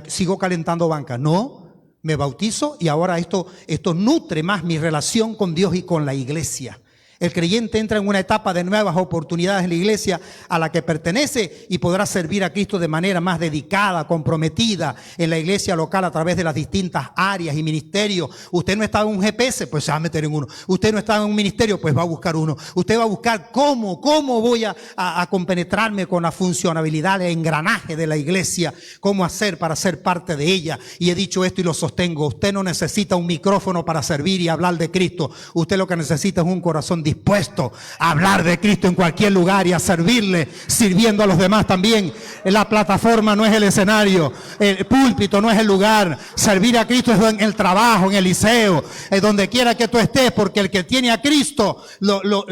sigo calentando banca. No, me bautizo y ahora esto nutre más mi relación con Dios y con la iglesia. El creyente entra en una etapa de nuevas oportunidades en la iglesia a la que pertenece y podrá servir a Cristo de manera más dedicada, comprometida en la iglesia local a través de las distintas áreas y ministerios. Usted no está en un GPS, pues se va a meter en uno. Usted no está en un ministerio, pues va a buscar uno. Usted va a buscar cómo voy a compenetrarme con la funcionabilidad, el engranaje de la iglesia, cómo hacer para ser parte de ella. Y he dicho esto y lo sostengo. Usted no necesita un micrófono para servir y hablar de Cristo. Usted lo que necesita es un corazón dispuesto a hablar de Cristo en cualquier lugar y a servirle, sirviendo a los demás también. La plataforma no es el escenario, el púlpito no es el lugar. Servir a Cristo es en el trabajo, en el liceo, donde quiera que tú estés, porque el que tiene a Cristo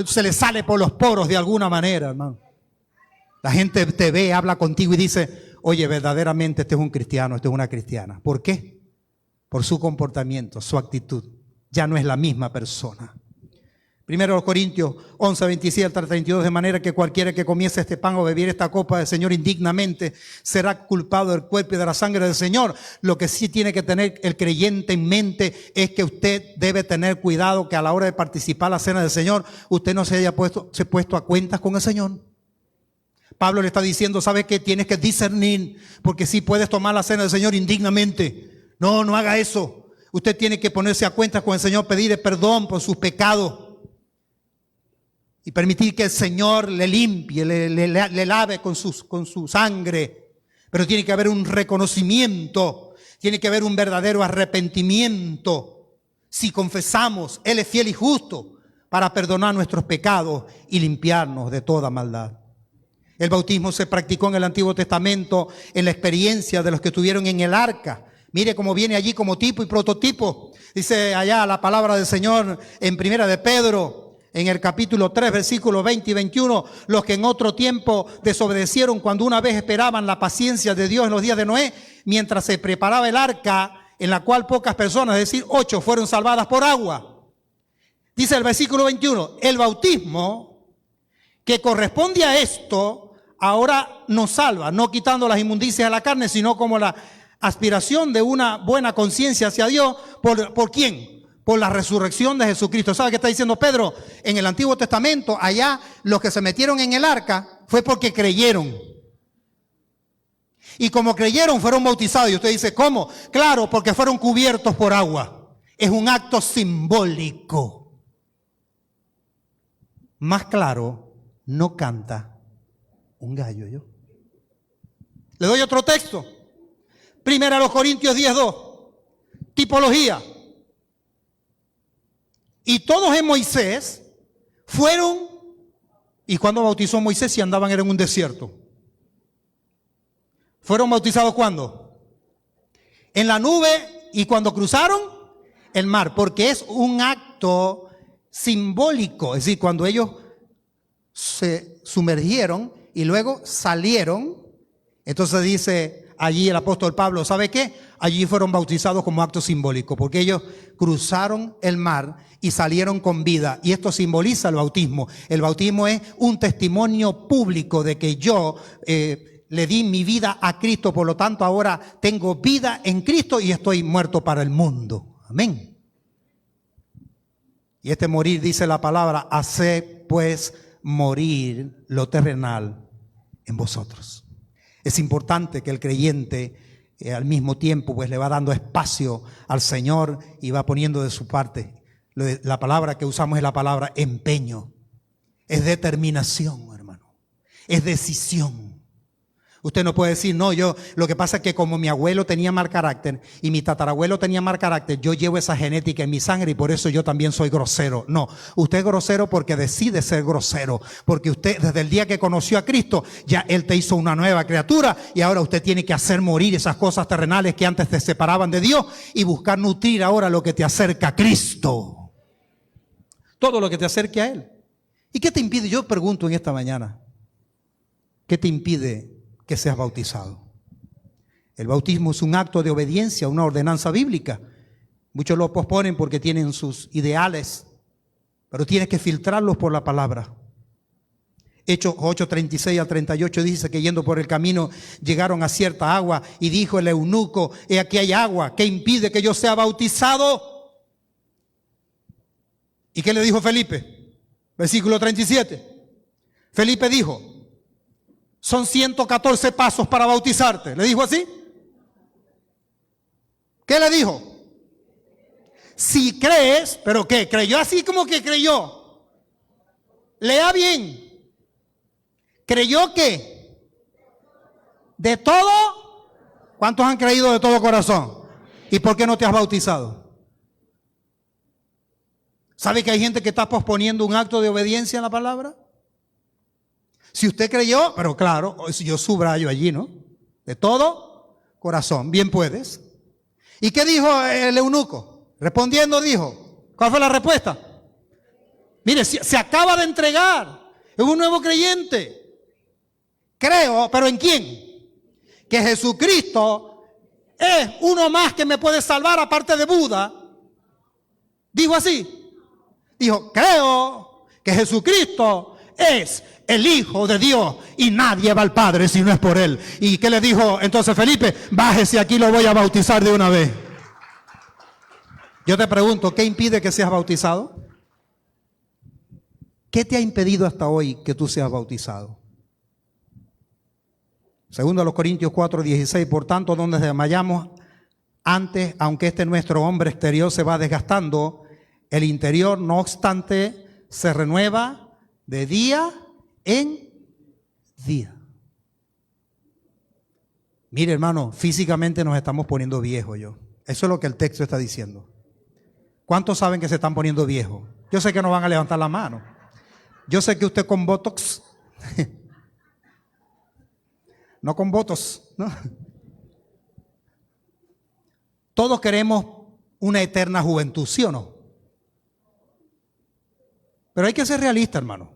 se le sale por los poros de alguna manera, hermano. La gente te ve, habla contigo y dice, oye, verdaderamente este es un cristiano, este es una cristiana. ¿Por qué? Por su comportamiento, su actitud. Ya no es la misma persona. 1 Corintios 11, 27 al 32, de manera que cualquiera que comiese este pan o bebiere esta copa del Señor indignamente será culpado del cuerpo y de la sangre del Señor. Lo que sí tiene que tener el creyente en mente es que usted debe tener cuidado que a la hora de participar en la cena del Señor, usted no se haya puesto a cuentas con el Señor. Pablo le está diciendo, ¿sabes qué? Tienes que discernir, porque si puedes tomar la cena del Señor indignamente. No haga eso. Usted tiene que ponerse a cuentas con el Señor, pedirle perdón por sus pecados. Y permitir que el Señor le limpie, le lave con su sangre. Pero tiene que haber un reconocimiento, tiene que haber un verdadero arrepentimiento. Si confesamos, Él es fiel y justo para perdonar nuestros pecados y limpiarnos de toda maldad. El bautismo se practicó en el Antiguo Testamento en la experiencia de los que estuvieron en el arca. Mire cómo viene allí como tipo y prototipo. Dice allá la palabra del Señor en Primera de Pedro, en el capítulo 3, versículos 20 y 21, los que en otro tiempo desobedecieron cuando una vez esperaban la paciencia de Dios en los días de Noé, mientras se preparaba el arca, en la cual pocas personas, es decir, 8, fueron salvadas por agua. Dice el versículo 21, el bautismo que corresponde a esto, ahora nos salva, no quitando las inmundicias de la carne, sino como la aspiración de una buena conciencia hacia Dios. ¿Por quién? Por la resurrección de Jesucristo. ¿Sabe qué está diciendo Pedro? En el Antiguo Testamento, allá los que se metieron en el arca fue porque creyeron. Y como creyeron, fueron bautizados. Y usted dice, ¿cómo? Claro, porque fueron cubiertos por agua. Es un acto simbólico. Más claro, no canta un gallo yo. Le doy otro texto. 1 Corintios 10:2. Tipología. Y todos en Moisés fueron, ¿y cuándo bautizó Moisés si andaban en un desierto? ¿Fueron bautizados cuándo? En la nube y cuando cruzaron el mar, porque es un acto simbólico, es decir, cuando ellos se sumergieron y luego salieron, entonces dice allí el apóstol Pablo, ¿sabe qué? Allí fueron bautizados como acto simbólico, porque ellos cruzaron el mar y salieron con vida. Y esto simboliza el bautismo. El bautismo es un testimonio público de que yo le di mi vida a Cristo, por lo tanto ahora tengo vida en Cristo y estoy muerto para el mundo. Amén. Y este morir, dice la palabra, haced pues morir lo terrenal en vosotros. Es importante que el creyente al mismo tiempo pues le va dando espacio al Señor y va poniendo de su parte. La palabra que usamos es la palabra empeño. Es determinación, hermano. Es decisión. Usted no puede decir, no, lo que pasa es que como mi abuelo tenía mal carácter y mi tatarabuelo tenía mal carácter, yo llevo esa genética en mi sangre y por eso yo también soy grosero. No, usted es grosero porque decide ser grosero, porque usted desde el día que conoció a Cristo, ya Él te hizo una nueva criatura y ahora usted tiene que hacer morir esas cosas terrenales que antes te separaban de Dios y buscar nutrir ahora lo que te acerca a Cristo. Todo lo que te acerque a Él. ¿Y qué te impide? Yo pregunto en esta mañana, ¿qué te impide que seas bautizado? El bautismo es un acto de obediencia, una ordenanza bíblica. Muchos lo posponen porque tienen sus ideales, pero tienes que filtrarlos por la palabra. Hechos 8:36 al 38 dice que yendo por el camino llegaron a cierta agua y dijo el eunuco, he aquí hay agua, ¿qué impide que yo sea bautizado? ¿Y qué le dijo Felipe? Versículo 37. Felipe dijo, son 114 pasos para bautizarte. ¿Le dijo así? ¿Qué le dijo? Si crees, ¿pero qué? ¿Creyó así como que creyó? Lea bien. ¿Creyó qué? ¿De todo? ¿Cuántos han creído de todo corazón? ¿Y por qué no te has bautizado? ¿Sabe que hay gente que está posponiendo un acto de obediencia a la palabra? Si usted creyó, pero claro, yo subrayo allí, ¿no? De todo corazón, bien puedes. ¿Y qué dijo el eunuco? Respondiendo dijo, ¿cuál fue la respuesta? Mire, se acaba de entregar, es un nuevo creyente. Creo, ¿pero en quién? Que Jesucristo es uno más que me puede salvar aparte de Buda. Dijo así. Dijo, creo que Jesucristo es el Hijo de Dios y nadie va al Padre si no es por Él. ¿Y qué le dijo entonces Felipe? Bájese aquí, lo voy a bautizar de una vez. Yo te pregunto, ¿qué impide que seas bautizado? ¿Qué te ha impedido hasta hoy que tú seas bautizado? Segundo a los Corintios 4:16, por tanto, donde desmayamos antes, aunque nuestro hombre exterior se va desgastando, el interior, no obstante, se renueva de día en día. Mire, hermano, físicamente nos estamos poniendo viejos yo. Eso es lo que el texto está diciendo. ¿Cuántos saben que se están poniendo viejos? Yo sé que no van a levantar la mano. Yo sé que usted con Botox, no con Botox, ¿no? Todos queremos una eterna juventud, ¿sí o no? Pero hay que ser realista, hermano.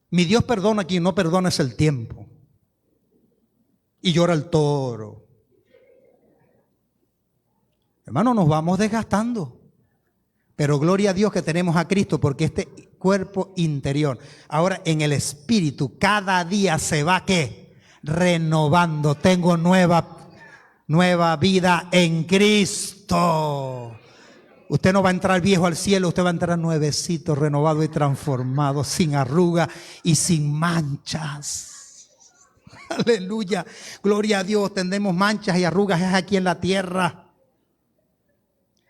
Mi Dios perdona a quien no perdona es el tiempo. Y llora el toro. Hermano, nos vamos desgastando. Pero gloria a Dios que tenemos a Cristo, porque este cuerpo interior, ahora en el espíritu, cada día se va, ¿qué? Renovando. Tengo nueva vida en Cristo. Usted no va a entrar viejo al cielo, usted va a entrar nuevecito, renovado y transformado, sin arruga y sin manchas. Aleluya, gloria a Dios. Tendremos manchas y arrugas es aquí en la tierra.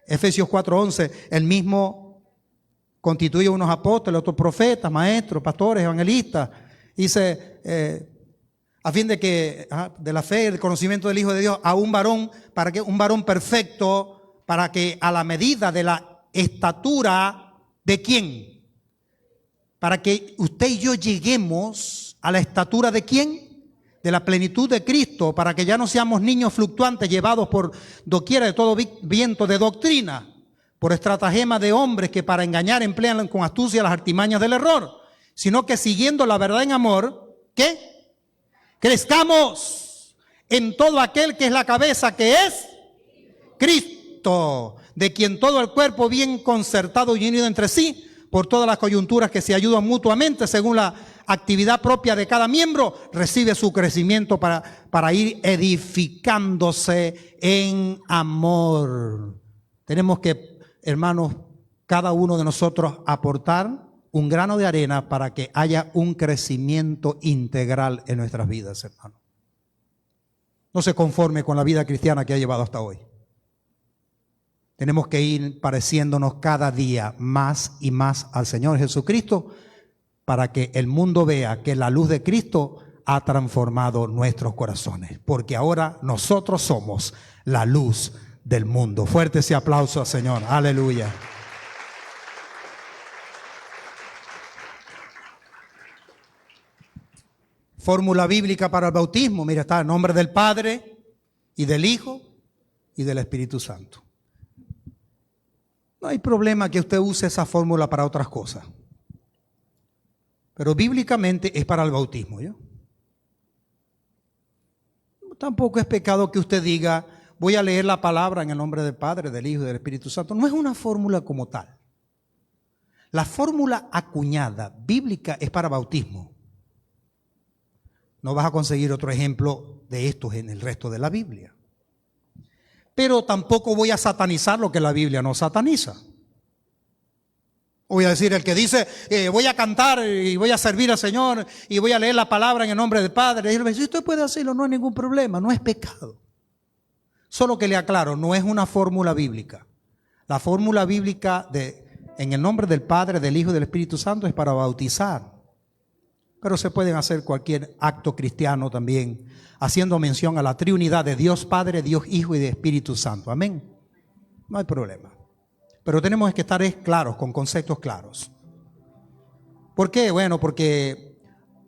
Efesios 4:11, el mismo constituye unos apóstoles, otros profetas, maestros, pastores, evangelistas. Dice, a fin de que, de la fe, el conocimiento del Hijo de Dios, a un varón, para que un varón perfecto, para que a la medida de la estatura de ¿quién? Para que usted y yo lleguemos a la estatura de ¿quién? De la plenitud de Cristo, para que ya no seamos niños fluctuantes llevados por doquiera de todo viento de doctrina, por estratagema de hombres que para engañar emplean con astucia las artimañas del error, sino que siguiendo la verdad en amor, ¿qué? Crezcamos en todo aquel que es la cabeza, que es Cristo, de quien todo el cuerpo bien concertado y unido entre sí, por todas las coyunturas que se ayudan mutuamente según la actividad propia de cada miembro, recibe su crecimiento para ir edificándose en amor. Tenemos que, hermanos, cada uno de nosotros aportar un grano de arena para que haya un crecimiento integral en nuestras vidas, hermano. No se conforme con la vida cristiana que ha llevado hasta hoy. Tenemos que ir pareciéndonos cada día más y más al Señor Jesucristo para que el mundo vea que la luz de Cristo ha transformado nuestros corazones. Porque ahora nosotros somos la luz del mundo. Fuerte ese aplauso al Señor. Aleluya. Fórmula bíblica para el bautismo. Mira, está en nombre del Padre y del Hijo y del Espíritu Santo. No hay problema que usted use esa fórmula para otras cosas. Pero bíblicamente es para el bautismo, ¿yo? Tampoco es pecado que usted diga, voy a leer la palabra en el nombre del Padre, del Hijo y del Espíritu Santo. No es una fórmula como tal. La fórmula acuñada bíblica es para bautismo. No vas a conseguir otro ejemplo de estos en el resto de la Biblia. Pero tampoco voy a satanizar lo que la Biblia no sataniza. Voy a decir, el que dice, voy a cantar y voy a servir al Señor y voy a leer la palabra en el nombre del Padre. Y él me dice, usted puede hacerlo, no hay ningún problema, no es pecado. Solo que le aclaro, no es una fórmula bíblica. La fórmula bíblica en el nombre del Padre, del Hijo y del Espíritu Santo es para bautizar. Pero se pueden hacer cualquier acto cristiano también, haciendo mención a la triunidad de Dios Padre, Dios Hijo y de Espíritu Santo. Amén. No hay problema. Pero tenemos que estar claros, con conceptos claros. ¿Por qué? Bueno, porque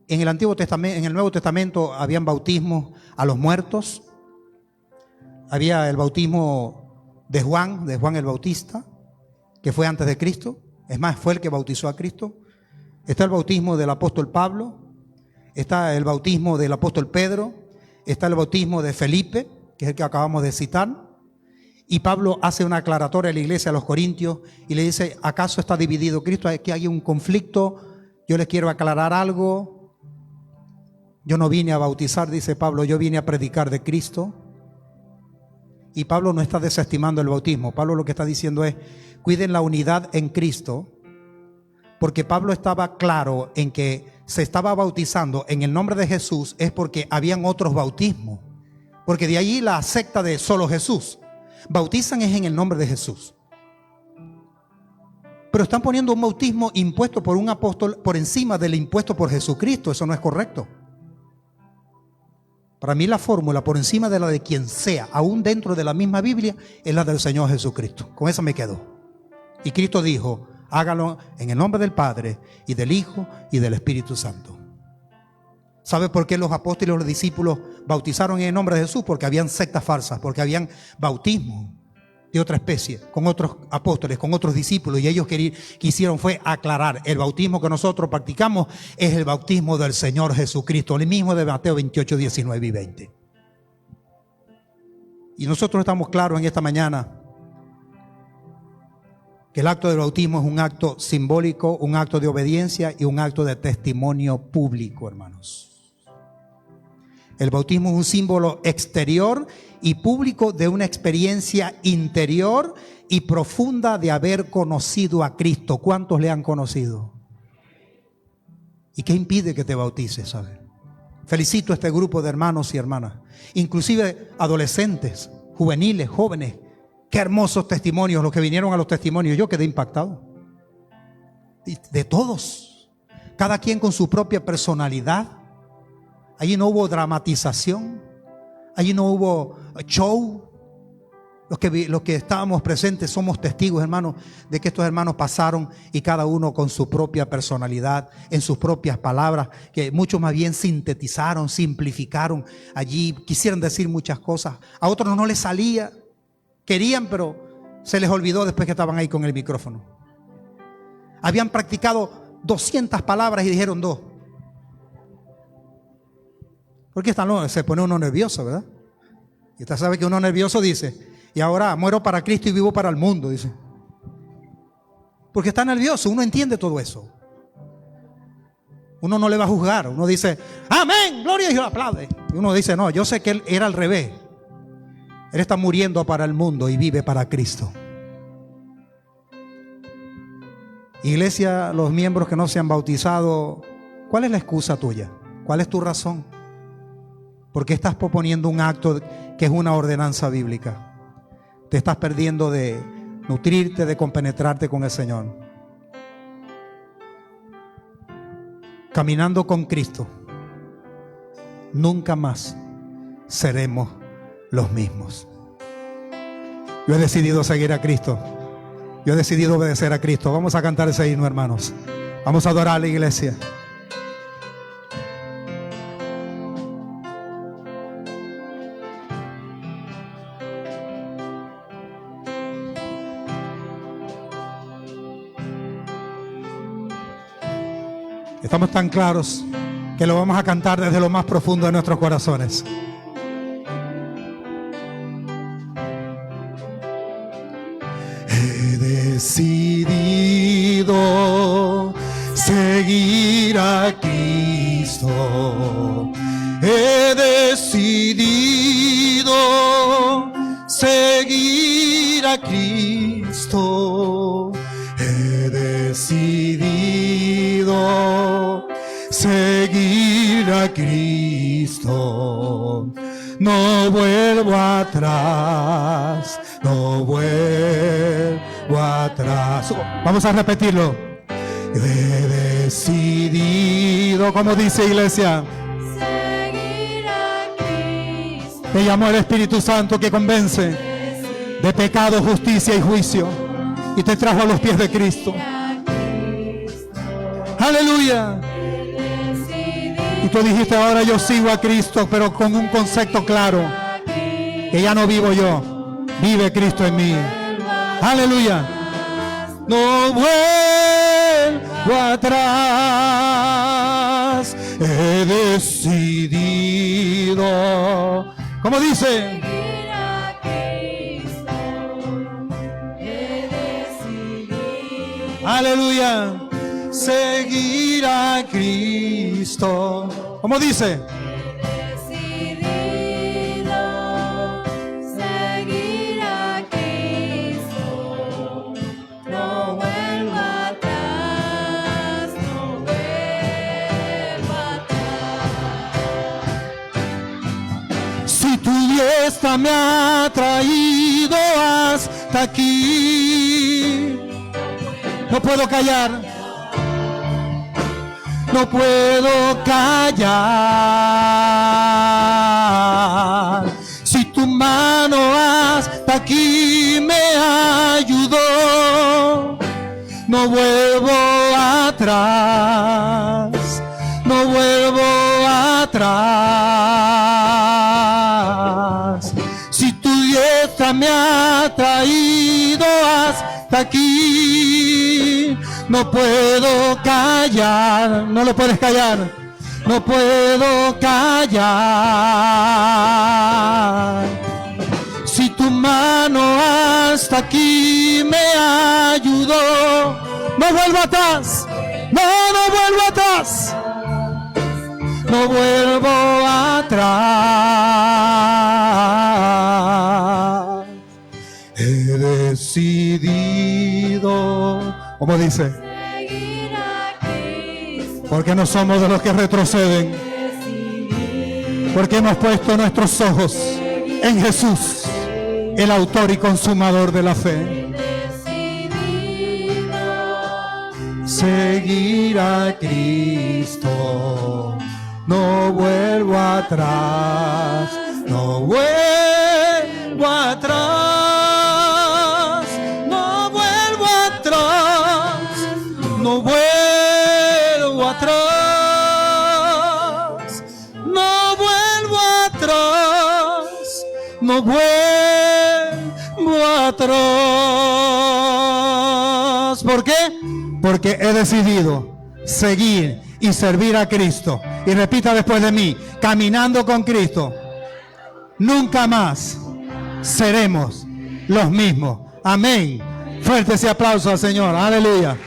en el Antiguo Testamento, en el Nuevo Testamento habían bautismos a los muertos. Había el bautismo de Juan el Bautista, que fue antes de Cristo. Es más, fue el que bautizó a Cristo. Está el bautismo del apóstol Pablo. Está el bautismo del apóstol Pedro. Está el bautismo de Felipe, que es el que acabamos de citar. Y Pablo hace una aclaratoria a la iglesia, a los corintios, y le dice, ¿acaso está dividido Cristo? Aquí hay un conflicto, yo les quiero aclarar algo. Yo no vine a bautizar, dice Pablo, yo vine a predicar de Cristo. Y Pablo no está desestimando el bautismo. Pablo lo que está diciendo es, cuiden la unidad en Cristo, porque Pablo estaba claro en que se estaba bautizando en el nombre de Jesús, es porque habían otros bautismos, porque de allí la secta de solo Jesús. Bautizan es en el nombre de Jesús. Pero están poniendo un bautismo impuesto por un apóstol por encima del impuesto por Jesucristo. Eso no es correcto. Para mí la fórmula por encima de la de quien sea, aún dentro de la misma Biblia, es la del Señor Jesucristo. Con esa me quedo. Y Cristo dijo, hágalo en el nombre del Padre y del Hijo y del Espíritu Santo. ¿Sabe por qué los apóstoles y los discípulos bautizaron en el nombre de Jesús? Porque habían sectas falsas, porque habían bautismo de otra especie, con otros apóstoles, con otros discípulos, y ellos quisieron fue aclarar, el bautismo que nosotros practicamos es el bautismo del Señor Jesucristo, el mismo de Mateo 28, 19 y 20. Y nosotros estamos claros en esta mañana que el acto del bautismo es un acto simbólico, un acto de obediencia y un acto de testimonio público, hermanos. El bautismo es un símbolo exterior y público de una experiencia interior y profunda de haber conocido a Cristo. ¿Cuántos le han conocido? ¿Y qué impide que te bautices, sabes? Felicito a este grupo de hermanos y hermanas, inclusive adolescentes, juveniles, jóvenes. Qué hermosos testimonios los que vinieron a los testimonios. Yo quedé impactado. De todos, cada quien con su propia personalidad. Allí no hubo dramatización, allí no hubo show. Los que estábamos presentes somos testigos, hermanos, de que estos hermanos pasaron y cada uno con su propia personalidad, en sus propias palabras, que muchos más bien sintetizaron, simplificaron. Allí quisieron decir muchas cosas, a otros no les salía, querían, pero se les olvidó después que estaban ahí con el micrófono. Habían practicado 200 palabras y dijeron 2. Porque se pone uno nervioso, ¿verdad? Y usted sabe que uno nervioso dice, y ahora muero para Cristo y vivo para el mundo, dice. Porque está nervioso, uno entiende todo eso. Uno no le va a juzgar, uno dice, amén, gloria a Dios, aplaude. Y uno dice, no, yo sé que él era al revés. Él está muriendo para el mundo y vive para Cristo. Iglesia, los miembros que no se han bautizado, ¿cuál es la excusa tuya? ¿Cuál es tu razón? ¿Por qué estás proponiendo un acto que es una ordenanza bíblica? Te estás perdiendo de nutrirte, de compenetrarte con el Señor. Caminando con Cristo, nunca más seremos los mismos. Yo he decidido seguir a Cristo. Yo he decidido obedecer a Cristo. Vamos a cantar ese himno, hermanos. Vamos a adorar a la iglesia. Estamos tan claros que lo vamos a cantar desde lo más profundo de nuestros corazones. He decidido seguir a Cristo. He decidido seguir a Cristo. He decidido decidido seguir a Cristo. No vuelvo atrás, no vuelvo atrás. Vamos a repetirlo. He decidido, como dice iglesia, seguir a Cristo. te llamó el Espíritu Santo que convence de pecado, justicia y juicio y te trajo a los pies de Cristo. Aleluya. Y tú dijiste, ahora yo sigo a Cristo, pero con un concepto claro, que ya no vivo yo, vive Cristo en mí. Aleluya. No vuelvo atrás, he decidido. ¿Cómo dice? Seguir a Cristo. He decidido. Aleluya. Seguir a Cristo. ¿Cómo dice? Decidido seguir a Cristo. No vuelvo atrás, no vuelvo atrás. Si tu diestra me ha traído hasta aquí, no puedo callar. No puedo callar. Si tu mano hasta aquí me ayudó, no vuelvo atrás, no vuelvo atrás. Si tu diestra me ha traído hasta aquí, no puedo callar. No lo puedes callar. No puedo callar. Si tu mano hasta aquí me ayudó, no vuelvo atrás. No vuelvo atrás. No vuelvo atrás. He decidido. ¿Cómo dice? Seguir a Cristo. Porque no somos de los que retroceden. Porque hemos puesto nuestros ojos en Jesús, el autor y consumador de la fe. Decidido Seguir a Cristo. No vuelvo atrás. No vuelvo atrás. No vuelvo atrás, no vuelvo atrás, no vuelvo atrás. ¿Por qué? Porque he decidido seguir y servir a Cristo. Y repita después de mí, caminando con Cristo, nunca más seremos los mismos. Amén. Fuerte ese aplauso al Señor. Aleluya.